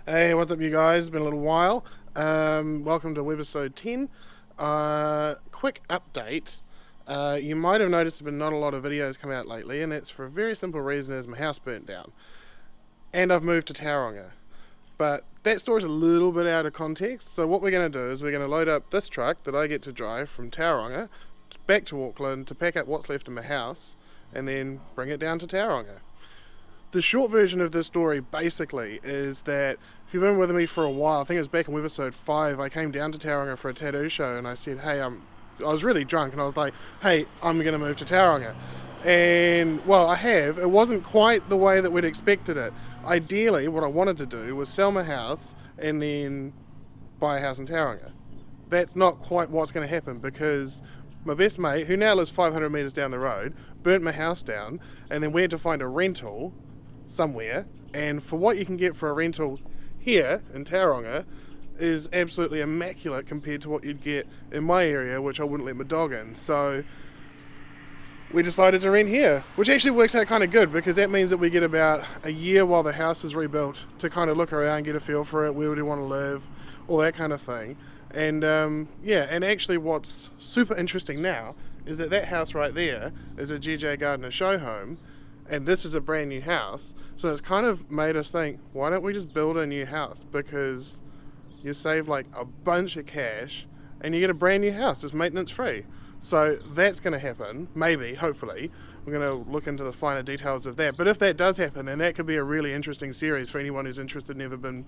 Hey, what's up, you guys? It's been a little while. Welcome to Webisode 10. Quick update. You might have noticed there's been not a lot of videos come out lately, and that's for a very simple reason: is my house burnt down, and I've moved to Tauranga. But that story's a little bit out of context. So what we're going to do is we're going to load up this truck that I get to drive from Tauranga back to Auckland to pack up what's left in my house, and then bring it down to Tauranga. The short version of this story basically is that if you've been with me for a while, I think it was back in Webisode 5, I came down to Tauranga for a tattoo show and I said, hey, I was really drunk and I was like, hey, I'm going to move to Tauranga. And, well, I have. It wasn't quite the way that we'd expected it. Ideally, what I wanted to do was sell my house and then buy a house in Tauranga. That's not quite what's going to happen because my best mate, who now lives 500 metres down the road, burnt my house down, and then we had to find a rental somewhere, and for what you can get for a rental here in Tauranga is absolutely immaculate compared to what you'd get in my area, which I wouldn't let my dog in. So we decided to rent here, which actually works out kind of good because that means that we get about a year while the house is rebuilt to kind of look around, get a feel for it, where would we want to live, all that kind of thing. And yeah, and actually what's super interesting now is that house right there is a GJ Gardner show home, and this is a brand new house. So it's kind of made us think, why don't we just build a new house? Because you save like a bunch of cash and you get a brand new house. It's maintenance free. So that's going to happen, maybe, hopefully. We're going to look into the finer details of that. But if that does happen, then that could be a really interesting series for anyone who's interested, ever been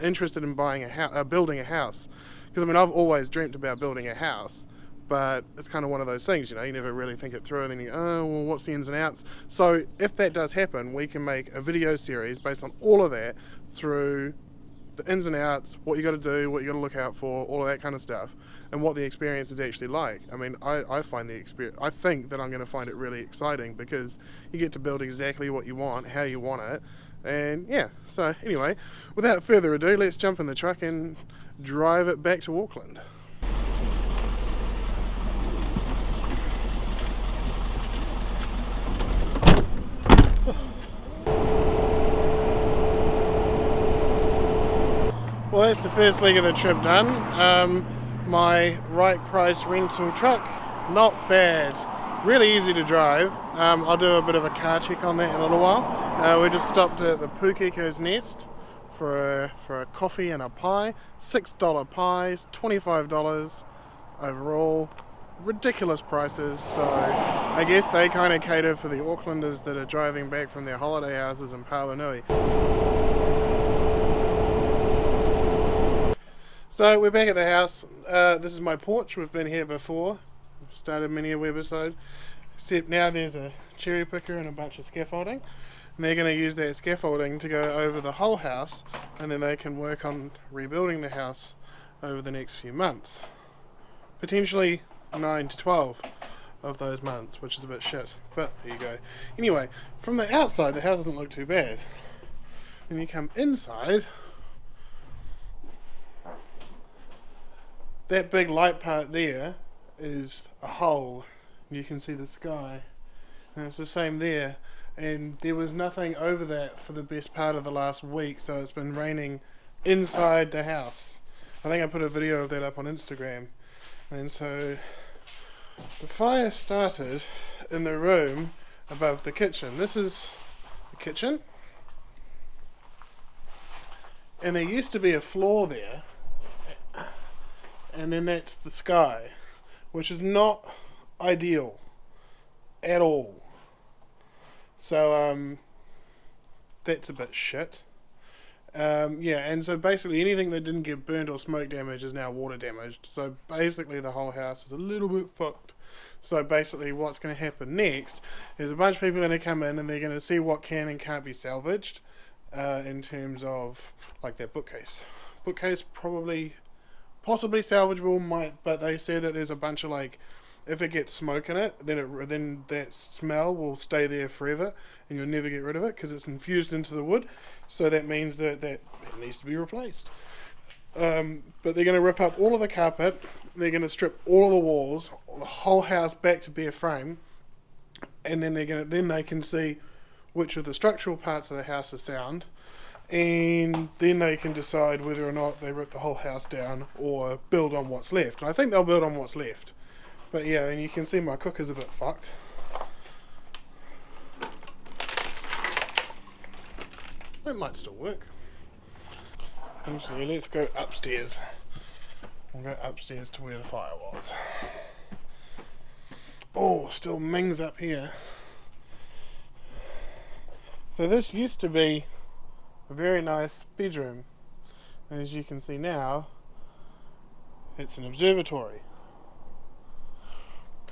interested in buying building a house. Because I mean, I've always dreamt about building a house, but it's kind of one of those things, you know, you never really think it through, and then you go, oh, well, what's the ins and outs? So if that does happen, we can make a video series based on all of that, through the ins and outs, what you got to do, what you got to look out for, all of that kind of stuff, and what the experience is actually like. I mean, I find the experience, I think that I'm going to find it really exciting because you get to build exactly what you want, how you want it, and yeah. So anyway, without further ado, let's jump in the truck and drive it back to Auckland. Well, that's the first leg of the trip done. My right price rental truck, not bad. Really easy to drive. I'll do a bit of a car check on that in a little while. We just stopped at the Pukiko's Nest for a coffee and a pie. $6 pies, $25 overall. Ridiculous prices, so I guess they kind of cater for the Aucklanders that are driving back from their holiday houses in Pawanui. So we're back at the house. This is my porch. We've been here before. We've started many a webisode, except now there's a cherry picker and a bunch of scaffolding. And they're going to use that scaffolding to go over the whole house, and then they can work on rebuilding the house over the next few months. Potentially 9 to 12 of those months, which is a bit shit, but there you go. Anyway, from the outside the house doesn't look too bad. When you come inside, that big light part there is a hole. You can see the sky, and it's the same there. And there was nothing over that for the best part of the last week, so it's been raining inside the house. I think I put a video of that up on Instagram. And so the fire started in the room above the kitchen. This is the kitchen, and there used to be a floor there, and then that's the sky, which is not ideal at all. So that's a bit shit. Yeah, and so basically anything that didn't get burnt or smoke damage is now water damaged. So basically the whole house is a little bit fucked. So basically what's going to happen next is a bunch of people are going to come in and they're going to see what can and can't be salvaged in terms of like that bookcase. Bookcase possibly salvageable, but they say that there's a bunch of like, if it gets smoke in it, then that smell will stay there forever and you'll never get rid of it because it's infused into the wood. So that means that it needs to be replaced. But they're going to rip up all of the carpet, they're going to strip all of the walls, the whole house back to bare frame, and then they can see which of the structural parts of the house are sound, and then they can decide whether or not they rip the whole house down or build on what's left. And I think they'll build on what's left. But yeah, and you can see my cooker's a bit fucked. It might still work. Actually, let's go upstairs. We'll go upstairs to where the fire was. Oh, still mings up here. So this used to be a very nice bedroom. And as you can see now, it's an observatory.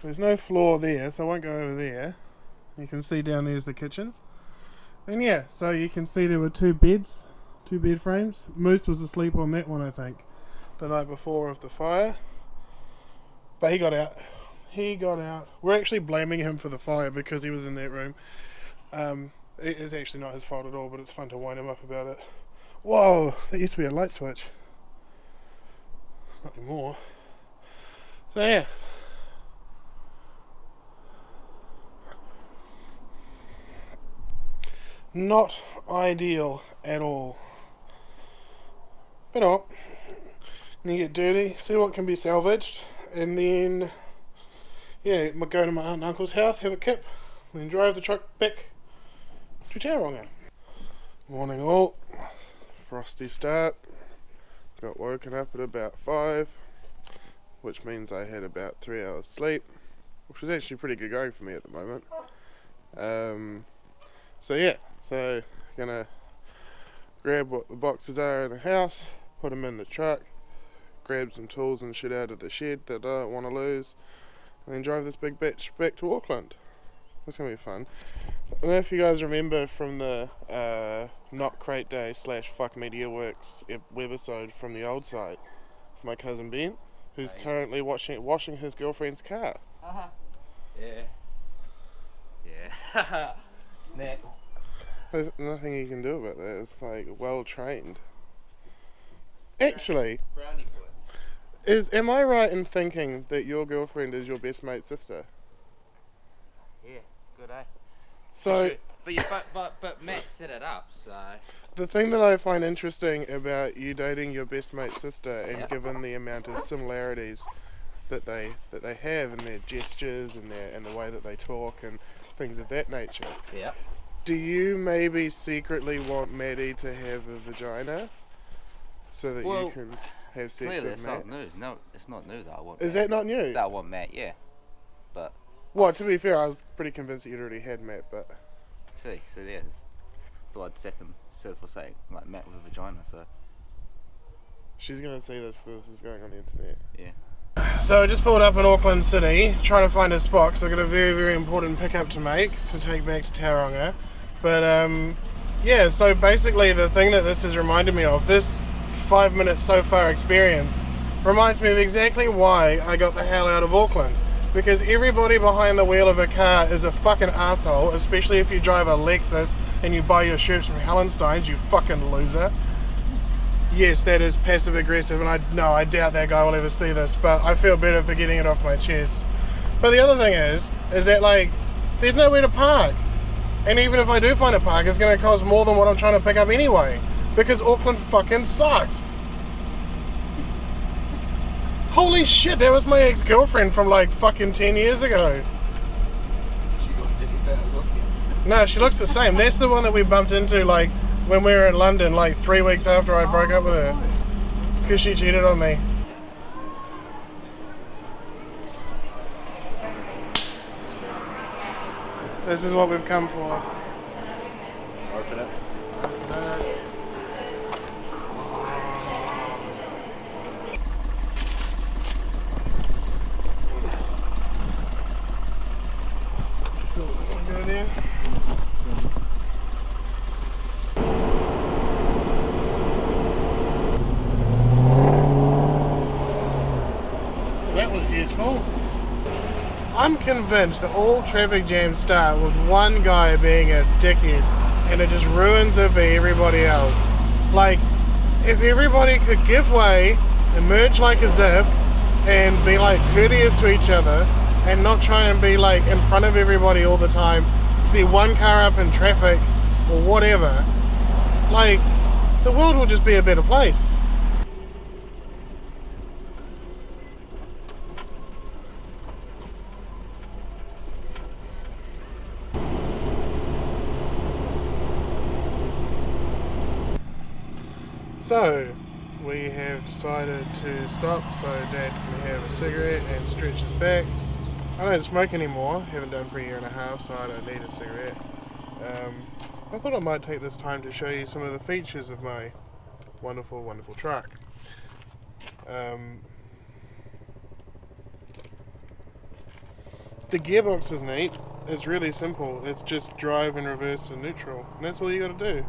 There's no floor there, so I won't go over there. You can see down there's the kitchen. And yeah, so you can see there were two beds, two bed frames. Moose was asleep on that one, I think, the night before of the fire. But he got out. He got out. We're actually blaming him for the fire because he was in that room. It is actually not his fault at all, but it's fun to wind him up about it. Whoa, that used to be a light switch. Not anymore. So yeah. Not ideal at all. But no, you get dirty, see what can be salvaged, and then yeah, go to my aunt and uncle's house, have a kip, then drive the truck back to Tauranga. Morning all, frosty start. Got woken up at about 5, which means I had about 3 hours sleep, which is actually pretty good going for me at the moment. So yeah. So, gonna grab what the boxes are in the house, put them in the truck, grab some tools and shit out of the shed that I don't want to lose, and then drive this big bitch back to Auckland. That's gonna be fun. I don't know if you guys remember from the Not Crate Day / Fuck Media Works webisode from the old site, my cousin Ben, who's currently washing his girlfriend's car. Yeah. Yeah. Snap. There's nothing you can do about that. It's like well trained. Actually, am I right in thinking that your girlfriend is your best mate's sister? Yeah, good eh? So, but Matt set it up, so. The thing that I find interesting about you dating your best mate's sister, and given the amount of similarities that they have in their gestures and the way that they talk and things of that nature. Yeah. Do you maybe secretly want Maddie to have a vagina so that you can have sex clearly with it's Matt? not news. No, it's not new that I want. Is that not new? That I want Matt, yeah. But. Well, to be fair, I was pretty convinced that you'd already had Matt, but. So yeah, thought I'd settle for saying like Matt with a vagina, so. She's gonna see this is going on the internet. Yeah. So I just pulled up in Auckland City, trying to find a spot, because I've got a very, very important pickup to make to take back to Tauranga. But yeah, so basically the thing that this has reminded me of, this 5 minutes so far experience, reminds me of exactly why I got the hell out of Auckland. Because everybody behind the wheel of a car is a fucking asshole, especially if you drive a Lexus and you buy your shirts from Hallenstein's, you fucking loser. Yes, that is passive aggressive, and I doubt that guy will ever see this, but I feel better for getting it off my chest. But the other thing is that like, there's nowhere to park. And even if I do find a park, it's going to cost more than what I'm trying to pick up anyway. Because Auckland fucking sucks. Holy shit, that was my ex-girlfriend from like fucking 10 years ago. She got any better looking? No, she looks the same. That's the one that we bumped into like when we were in London like 3 weeks after I broke up with her. Because she cheated on me. This is what we've come for. Open it. Go there. That was useful. I'm convinced that all traffic jams start with one guy being a dickhead, and it just ruins it for everybody else. Like, if everybody could give way, emerge like a zip, and be like courteous to each other, and not try and be like in front of everybody all the time, to be one car up in traffic, or whatever, like, the world will just be a better place. So, we have decided to stop so Dad can have a cigarette and stretch his back. I don't smoke anymore, haven't done for a year and a half, so I don't need a cigarette. I thought I might take this time to show you some of the features of my wonderful, wonderful truck. The gearbox is neat, it's really simple, it's just drive and reverse and neutral, and that's all you got to do.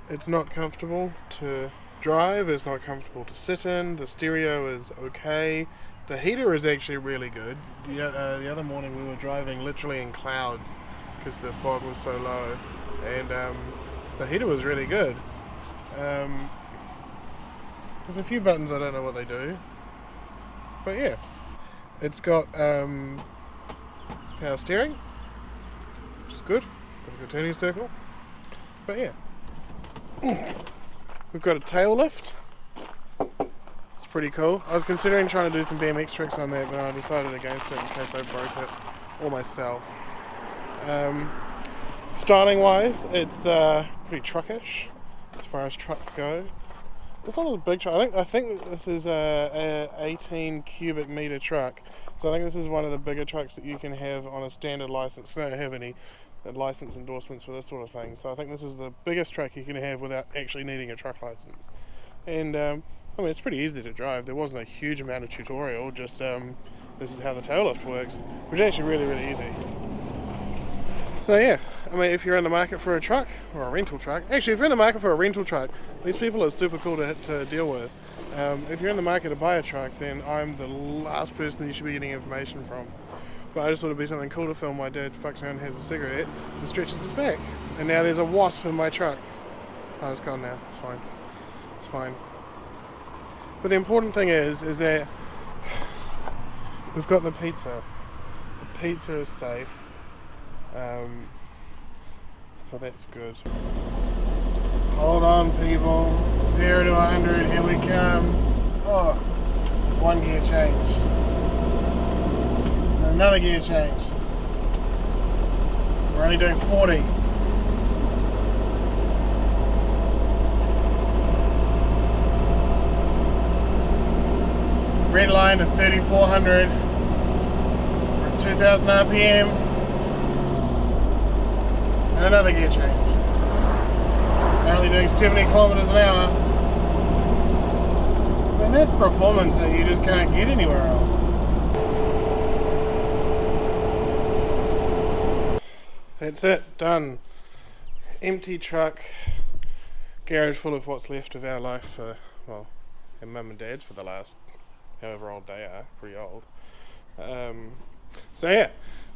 It's not comfortable to drive, it's not comfortable to sit in, the stereo is okay, the heater is actually really good. The other morning we were driving literally in clouds because the fog was so low, and the heater was really good. There's a few buttons I don't know what they do, but yeah. It's got power steering, which is good, got a good turning circle, but yeah. We've got a tail lift. It's pretty cool. I was considering trying to do some BMX tricks on that, but I decided against it in case I broke it or myself. Styling wise, it's pretty truckish as far as trucks go. It's not a big truck. I think this is a 18 cubic meter truck, so I think this is one of the bigger trucks that you can have on a standard license. I don't have any license endorsements for this sort of thing, so I think this is the biggest truck you can have without actually needing a truck license. And I mean, it's pretty easy to drive. There wasn't a huge amount of tutorial, just this is how the tail lift works, which is actually really, really easy. So yeah, I mean, if you're in the market for a truck or a rental truck, actually if you're in the market for a rental truck, these people are super cool to deal with. If you're in the market to buy a truck, then I'm the last person you should be getting information from. But I just thought it'd be something cool to film. My dad fucks around, has a cigarette, and stretches his back. And now there's a wasp in my truck. Oh, it's gone now. It's fine. It's fine. But the important thing is that we've got the pizza. The pizza is safe. So that's good. Hold on, people. 0 to 100. Here we come. Oh, there's one gear change. Another gear change. We're only doing 40. Red line at 3400. We're at 2000 RPM. And another gear change. We're only doing 70 kilometers an hour. And that's performance that you just can't get anywhere else. That's it, done. Empty truck, garage full of what's left of our life for, well, our mum and dad's for the last, however old they are, pretty old. So yeah,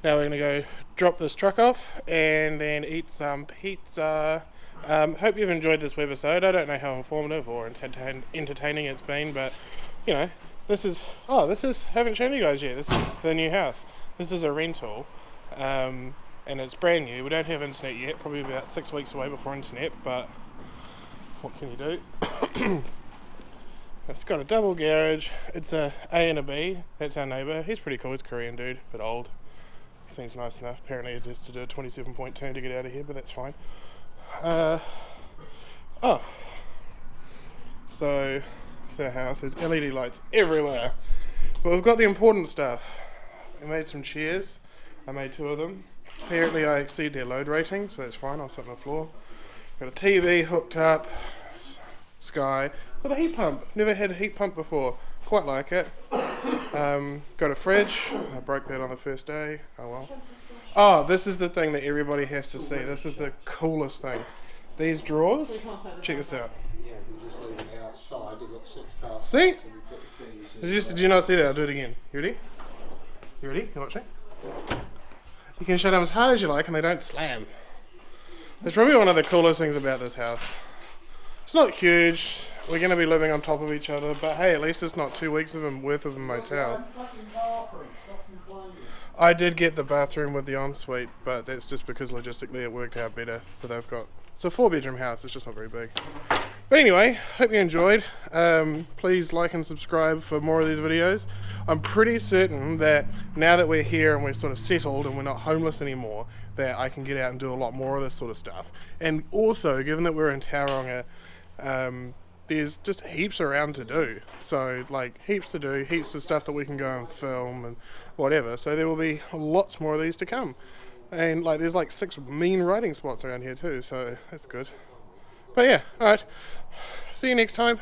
now we're going to go drop this truck off and then eat some pizza. Hope you've enjoyed this webisode. I don't know how informative or entertaining it's been, but you know, this is, haven't shown you guys yet, this is the new house. This is a rental. And it's brand new. We don't have internet yet, probably about 6 weeks away before internet, but what can you do? It's got a double garage. It's a A and a B. That's our neighbour. He's pretty cool. He's a Korean dude, but old. Seems nice enough. Apparently it is to do a 27-point turn to get out of here, but that's fine. So it's our house. There's LED lights everywhere. But we've got the important stuff. We made some chairs. I made 2 of them. Apparently I exceed their load rating, so that's fine. I'll sit on the floor. Got a TV hooked up. Sky. Got a heat pump. Never had a heat pump before. Quite like it. Got a fridge. I broke that on the first day. Oh well. Oh, this is the thing that everybody has to see. This is the coolest thing. These drawers. Check this out. Yeah, we just leave it outside. We've got 6 cars. See? So we put the keys in. Did you not see that? I'll do it again. You ready? You ready? You watching? You can shut them as hard as you like and they don't slam. That's probably one of the coolest things about this house. It's not huge. We're going to be living on top of each other, but hey, at least it's not 2 weeks of them worth of a motel. I did get the bathroom with the ensuite, but that's just because logistically it worked out better. So they've got, it's a 4-bedroom house, it's just not very big. But anyway, hope you enjoyed. Please like and subscribe for more of these videos. I'm pretty certain that now that we're here and we're sort of settled and we're not homeless anymore, that I can get out and do a lot more of this sort of stuff. And also, given that we're in Tauranga, there's just heaps around to do. So like heaps to do, heaps of stuff that we can go and film and whatever. So there will be lots more of these to come. And like there's like 6 mean riding spots around here too, so that's good. But yeah, alright. See you next time.